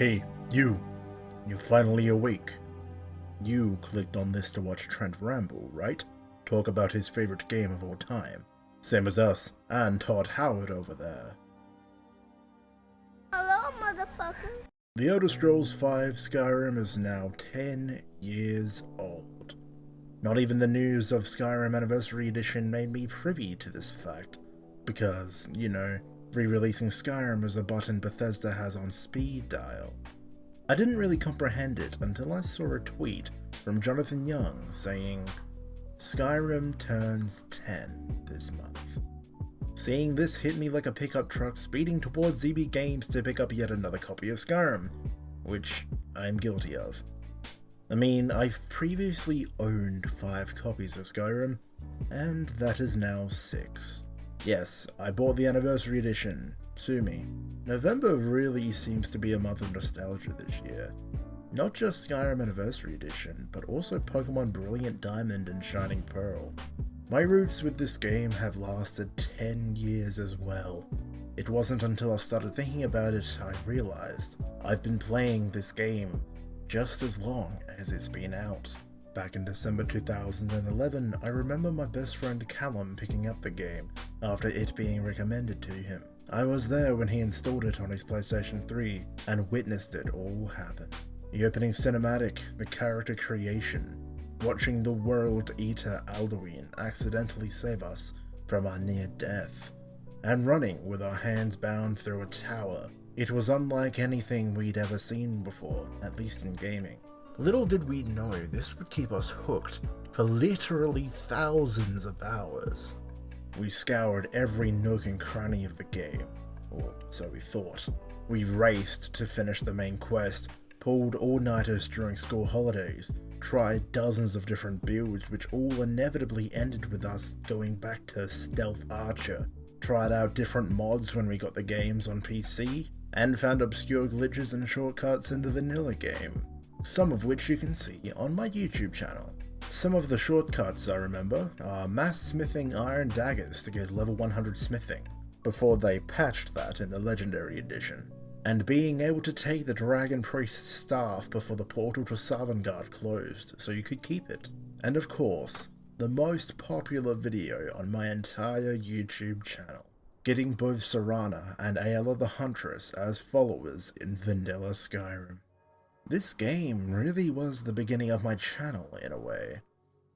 Hey, you're finally awake. You clicked on this to watch Trent ramble, right? Talk about his favorite game of all time. Same as us, and Todd Howard over there. Hello, motherfucker. The Elder Scrolls V Skyrim is now 10 years old. Not even the news of Skyrim Anniversary Edition made me privy to this fact, because, re-releasing Skyrim is a button Bethesda has on speed dial. I didn't really comprehend it until I saw a tweet from Jonathan Young saying, Skyrim turns 10 this month. Seeing this hit me like a pickup truck speeding towards ZB Games to pick up yet another copy of Skyrim, which I'm guilty of. I mean, I've previously owned 5 copies of Skyrim, and that is now 6. Yes, I bought the Anniversary Edition. Sue me. November really seems to be a month of nostalgia this year. Not just Skyrim Anniversary Edition, but also Pokémon Brilliant Diamond and Shining Pearl. My roots with this game have lasted 10 years as well. It wasn't until I started thinking about it I realized I've been playing this game just as long as it's been out. Back in December 2011, I remember my best friend Callum picking up the game after it being recommended to him. I was there when he installed it on his PlayStation 3 and witnessed it all happen. The opening cinematic, the character creation, watching the World Eater Alduin accidentally save us from our near death, and running with our hands bound through a tower. It was unlike anything we'd ever seen before, at least in gaming. Little did we know this would keep us hooked for literally thousands of hours. We scoured every nook and cranny of the game, or so we thought. We raced to finish the main quest, pulled all-nighters during school holidays, tried dozens of different builds which all inevitably ended with us going back to Stealth Archer, tried out different mods when we got the games on PC, and found obscure glitches and shortcuts in the vanilla game, some of which you can see on my YouTube channel. Some of the shortcuts I remember are mass smithing iron daggers to get level 100 smithing, before they patched that in the Legendary Edition, and being able to take the Dragon Priest's staff before the portal to Sovngarde closed so you could keep it. And of course, the most popular video on my entire YouTube channel, getting both Serana and Ayala the Huntress as followers in vanilla Skyrim. This game really was the beginning of my channel in a way.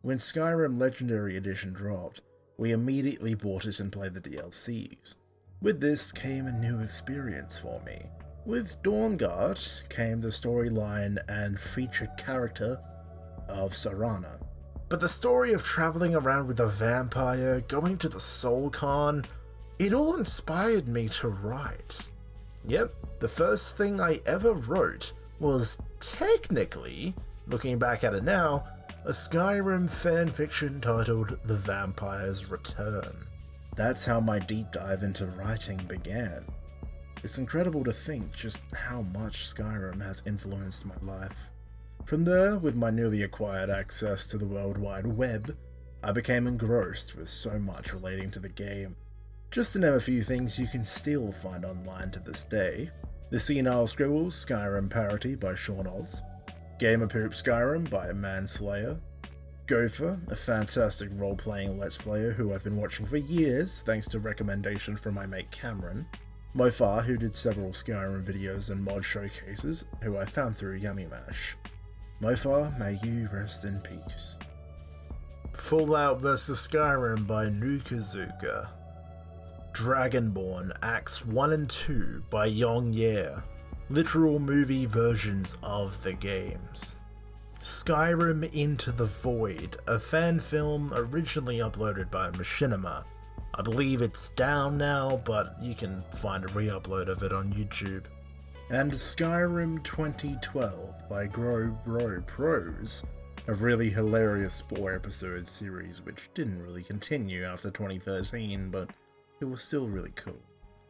When Skyrim Legendary Edition dropped, we immediately bought it and played the DLCs. With this came a new experience for me. With Dawnguard came the storyline and featured character of Serana. But the story of traveling around with a vampire, going to the Soul Con, it all inspired me to write. Yep, the first thing I ever wrote was technically, looking back at it now, a Skyrim fanfiction titled The Vampire's Return. That's how my deep dive into writing began. It's incredible to think just how much Skyrim has influenced my life. From there, with my newly acquired access to the World Wide Web, I became engrossed with so much relating to the game. Just to name a few things you can still find online to this day: The Senile Scribbles Skyrim parody by Sean Oz, Gamer Poop Skyrim by Manslayer, Gopher, a fantastic role-playing Let's Player who I've been watching for years thanks to recommendation from my mate Cameron, Mofar, who did several Skyrim videos and mod showcases, who I found through Yummy Mash. Mofar, may you rest in peace. Fallout vs Skyrim by Nukazuka, Dragonborn Acts 1 and 2 by Yong Ye, literal movie versions of the games. Skyrim Into the Void, a fan film originally uploaded by Machinima. I believe it's down now, but you can find a re-upload of it on YouTube. And Skyrim 2012 by Grow Bro Pros, a really hilarious 4-episode series which didn't really continue after 2013, but it was still really cool.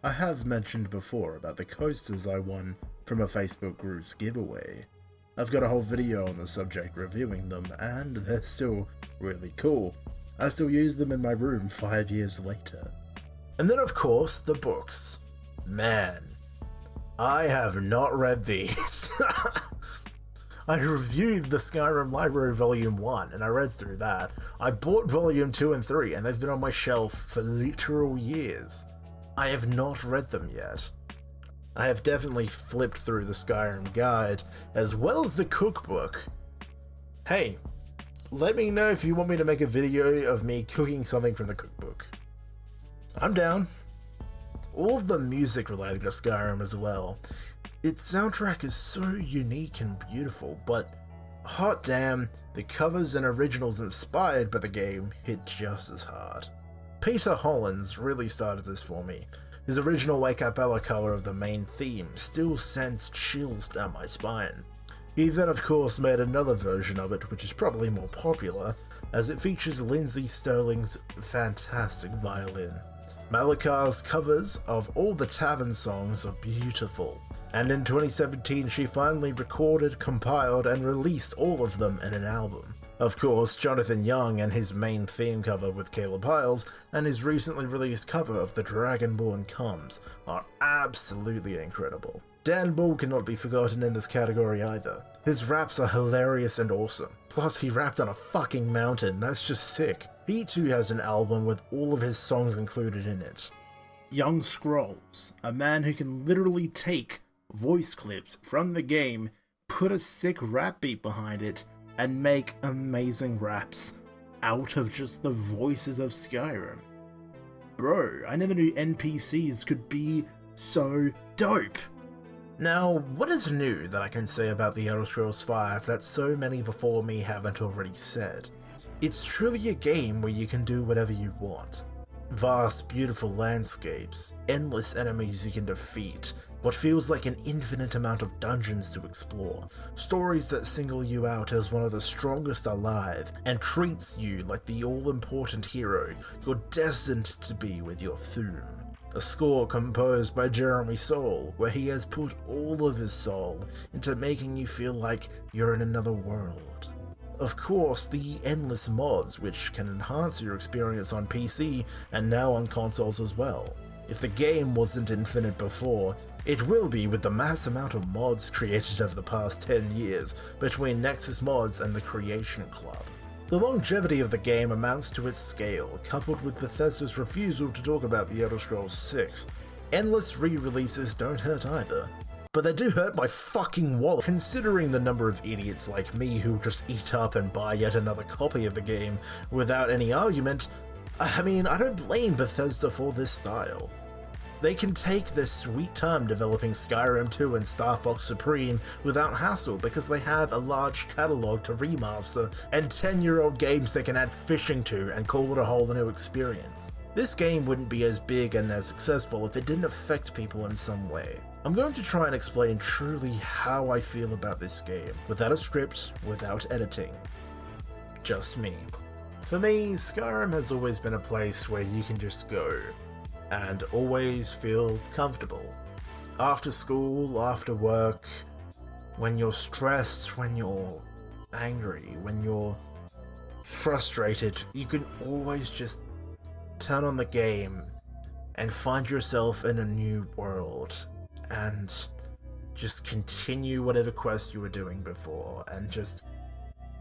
I have mentioned before about the coasters I won from a Facebook group's giveaway. I've got a whole video on the subject reviewing them, and they're still really cool. I still use them in my room 5 years later. And then of course, the books. Man, I have not read these. I reviewed the Skyrim Library Volume 1, and I read through that. I bought Volume 2 and 3, and they've been on my shelf for literal years. I have not read them yet. I have definitely flipped through the Skyrim guide, as well as the cookbook. Hey, let me know if you want me to make a video of me cooking something from the cookbook. I'm down. All of the music related to Skyrim as well. Its soundtrack is so unique and beautiful, but hot damn, the covers and originals inspired by the game hit just as hard. Peter Hollins really started this for me. His original a cappella cover of the main theme still sends chills down my spine. He then of course made another version of it, which is probably more popular, as it features Lindsay Sterling's fantastic violin. Malakar's covers of all the Tavern songs are beautiful, and in 2017 she finally recorded, compiled, and released all of them in an album. Of course, Jonathan Young and his main theme cover with Caleb Hyles, and his recently released cover of The Dragonborn Comes, are absolutely incredible. Dan Bull cannot be forgotten in this category either. His raps are hilarious and awesome. Plus, he rapped on a fucking mountain, that's just sick. He too has an album with all of his songs included in it. Young Scrolls, a man who can literally take voice clips from the game, put a sick rap beat behind it, and make amazing raps out of just the voices of Skyrim. Bro, I never knew NPCs could be so dope. Now, what is new that I can say about the Elder Scrolls V that so many before me haven't already said? It's truly a game where you can do whatever you want. Vast, beautiful landscapes, endless enemies you can defeat, what feels like an infinite amount of dungeons to explore, stories that single you out as one of the strongest alive, and treats you like the all-important hero you're destined to be with your Thuum. A score composed by Jeremy Soule, where he has put all of his soul into making you feel like you're in another world. Of course, the endless mods, which can enhance your experience on PC and now on consoles as well. If the game wasn't infinite before, it will be with the mass amount of mods created over the past 10 years between Nexus Mods and the Creation Club. The longevity of the game amounts to its scale, coupled with Bethesda's refusal to talk about the Elder Scrolls VI. Endless re-releases don't hurt either. But they do hurt my fucking wallet, considering the number of idiots like me who just eat up and buy yet another copy of the game without any argument. I mean, I don't blame Bethesda for this style. They can take their sweet time developing Skyrim 2 and Star Fox Supreme without hassle because they have a large catalogue to remaster and 10-year-old games they can add fishing to and call it a whole new experience. This game wouldn't be as big and as successful if it didn't affect people in some way. I'm going to try and explain truly how I feel about this game, without a script, without editing. Just me. For me, Skyrim has always been a place where you can just go, and always feel comfortable. After school, after work, when you're stressed, when you're angry, when you're frustrated, you can always just turn on the game and find yourself in a new world and just continue whatever quest you were doing before and just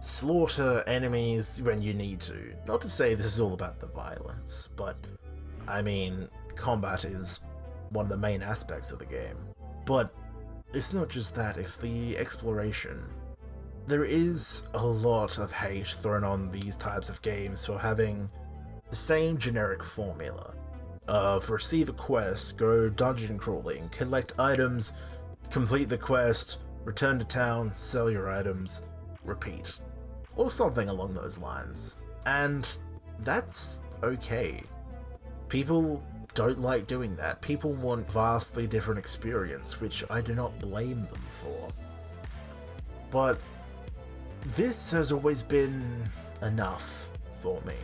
slaughter enemies when you need to. Not to say this is all about the violence, but I mean, combat is one of the main aspects of the game. But it's not just that, it's the exploration. There is a lot of hate thrown on these types of games for having the same generic formula of receive a quest, go dungeon crawling, collect items, complete the quest, return to town, sell your items, repeat. Or something along those lines. And that's okay. People don't like doing that. People want vastly different experience, which I do not blame them for. But this has always been enough for me.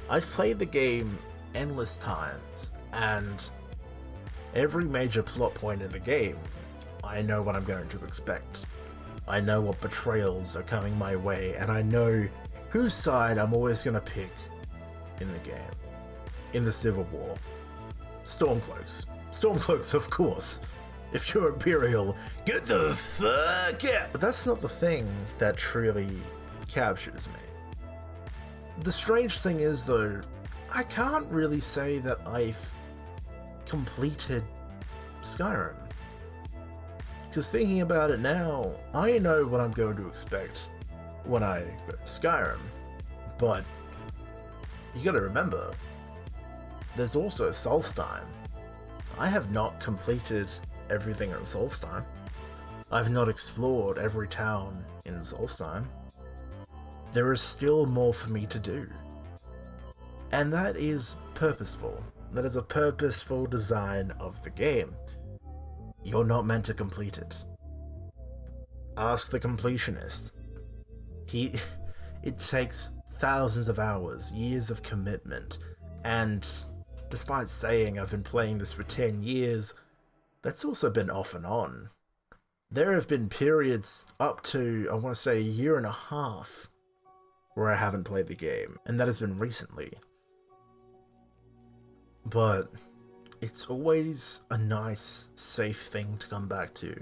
I've played the game endless times, and every major plot point in the game, I know what I'm going to expect. I know what betrayals are coming my way, and I know whose side I'm always going to pick in the game. In the Civil War. Stormcloaks. Stormcloaks, of course. If you're Imperial, get the fuck out! But that's not the thing that truly captures me. The strange thing is, though, I can't really say that I've completed Skyrim. Because thinking about it now, I know what I'm going to expect when I go to Skyrim. But you gotta remember, there's also Solstheim. I have not completed everything in Solstheim. I've not explored every town in Solstheim. There is still more for me to do. And that is purposeful. That is a purposeful design of the game. You're not meant to complete it. Ask the completionist. It takes thousands of hours, years of commitment, and despite saying I've been playing this for 10 years, that's also been off and on. There have been periods up to, I want to say, a year and a half where I haven't played the game, and that has been recently. But it's always a nice, safe thing to come back to.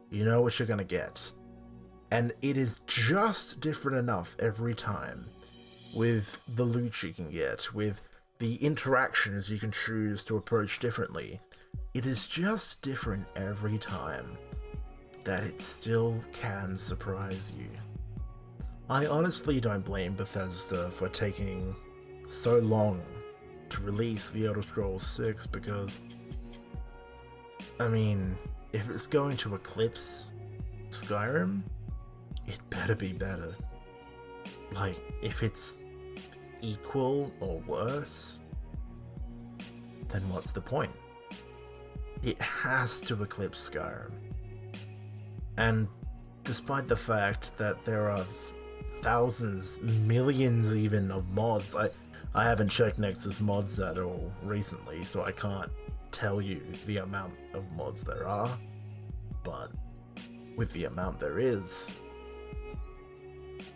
You know what you're gonna get. And it is just different enough every time, with the loot you can get, with the interactions you can choose to approach differently. It is just different every time, that it still can surprise you. I honestly don't blame Bethesda for taking so long to release The Elder Scrolls 6, because, I mean, if it's going to eclipse Skyrim, it better be better. Like, if it's equal or worse, then what's the point? It has to eclipse Skyrim. And despite the fact that there are thousands, millions even of mods, I haven't checked Nexus mods at all recently, so I can't tell you the amount of mods there are, but with the amount there is,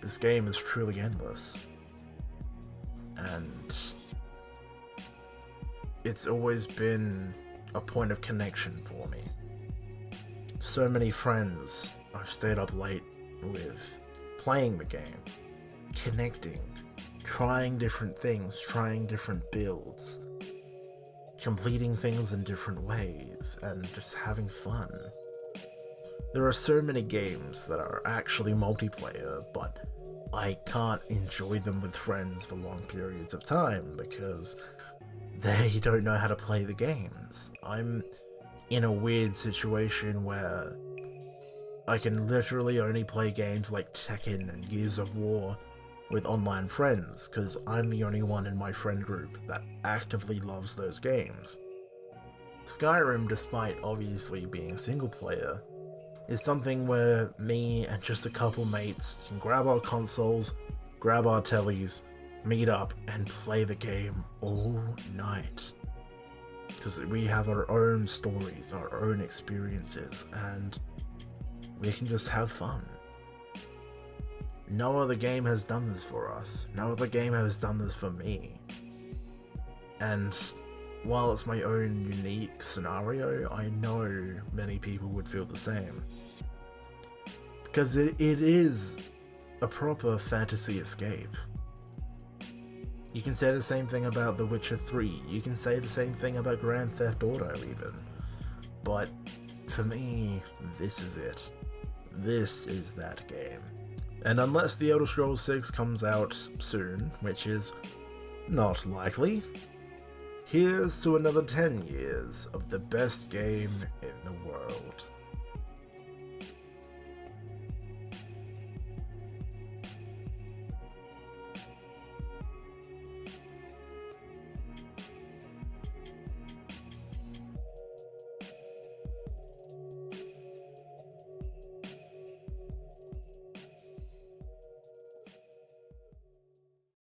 this game is truly endless. And it's always been a point of connection for me. So many friends I've stayed up late with, playing the game, connecting, trying different things, trying different builds, completing things in different ways, and just having fun. There are so many games that are actually multiplayer, but I can't enjoy them with friends for long periods of time because they don't know how to play the games. I'm in a weird situation where I can literally only play games like Tekken and Gears of War with online friends, because I'm the only one in my friend group that actively loves those games. Skyrim, despite obviously being single player, is something where me and just a couple mates can grab our consoles, grab our tellies, meet up and play the game all night. Because we have our own stories, our own experiences, and we can just have fun. No other game has done this for us. No other game has done this for me. And while it's my own unique scenario, I know many people would feel the same. Because it is a proper fantasy escape. You can say the same thing about The Witcher 3, you can say the same thing about Grand Theft Auto even. But for me, this is it. This is that game. And unless The Elder Scrolls 6 comes out soon, which is not likely, here's to another 10 years of the best game in the world.